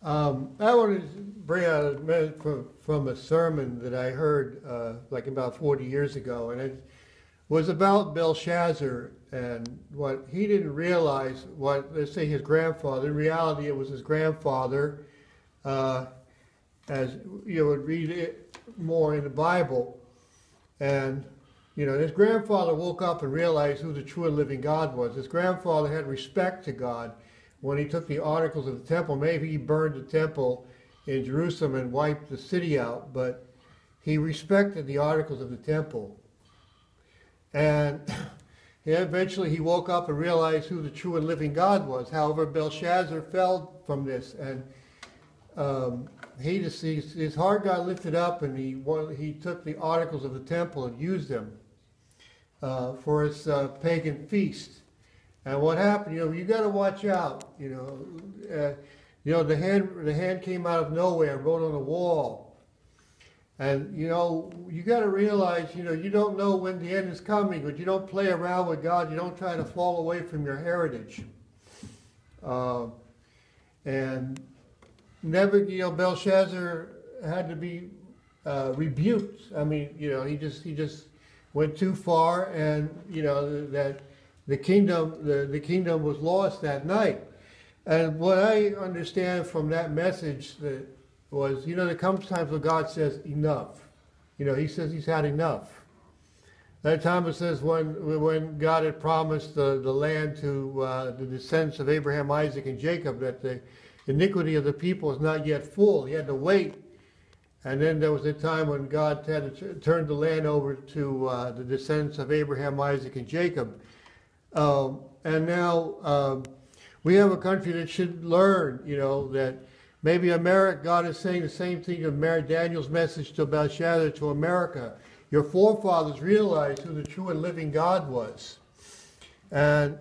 I want to bring out a minute from a sermon that I heard like about 40 years ago, and it was about Belshazzar and what he didn't realize, what, let's say, his grandfather. In reality, it was his grandfather, as you would read it more in the Bible. And, you know, his grandfather woke up and realized who the true and living God was. His grandfather had respect to God. When he took the articles of the temple, maybe he burned the temple in Jerusalem and wiped the city out, but he respected the articles of the temple. And eventually he woke up and realized who the true and living God was. However, Belshazzar fell from this, and his heart got lifted up, and he took the articles of the temple and used them for his pagan feast. And what happened? You know, you got to watch out. The hand came out of nowhere and wrote on the wall. And you got to realize, you don't know when the end is coming, but you don't play around with God. You don't try to fall away from your heritage. And never, Belshazzar had to be rebuked. I mean, he just went too far, and that the kingdom was lost that night. And what I understand from that message that was, there comes times when God says enough. He says he's had enough. That time it says when God had promised the land to the descendants of Abraham, Isaac, and Jacob, that the iniquity of the people is not yet full. He had to wait. And then there was a time when God had to turn the land over to the descendants of Abraham, Isaac, and Jacob. And now we have a country that should learn, that maybe God is saying the same thing to Daniel's message to Belshazzar, to America. Your forefathers realized who the true and living God was. And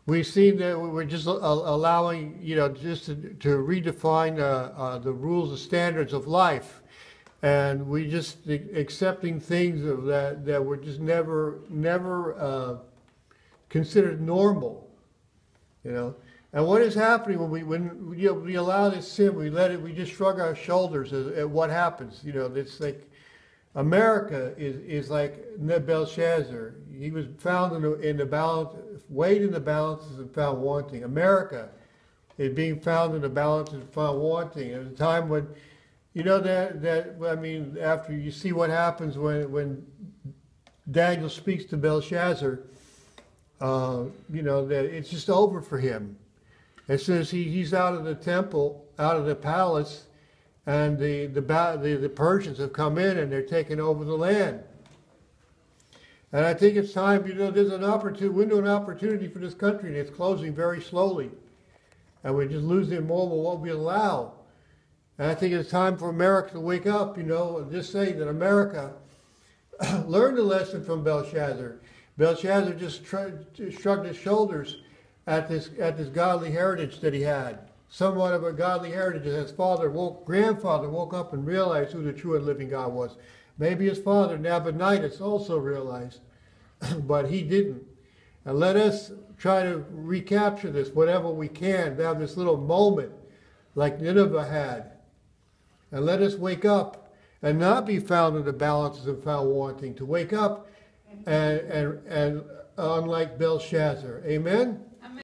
we see that we're just allowing, just to redefine the rules and standards of life. And we just accepting things of that were just never considered normal, And what is happening when we allow this sin, we just shrug our shoulders at what happens. It's like America is like Belshazzar. He was found in the balance, weighed in the balances and found wanting. America is being found in the balance and found wanting. At a time when, after you see what happens when Daniel speaks to Belshazzar, that it's just over for him. As soon as he's out of the temple, out of the palace, and the Persians have come in and they're taking over the land. And I think it's time, there's an window of opportunity for this country, and it's closing very slowly. And we're just losing more of what we allow. And I think it's time for America to wake up, and just say that America learned a lesson from Belshazzar. Belshazzar just shrugged his shoulders at this godly heritage that he had. Somewhat of a godly heritage. His grandfather woke up and realized who the true and living God was. Maybe his father, Nabonidus, also realized, but he didn't. And let us try to recapture this, whatever we can, to have this little moment like Nineveh had. And let us wake up and not be found in the balances and found wanting, to wake up and unlike Belshazzar. Amen?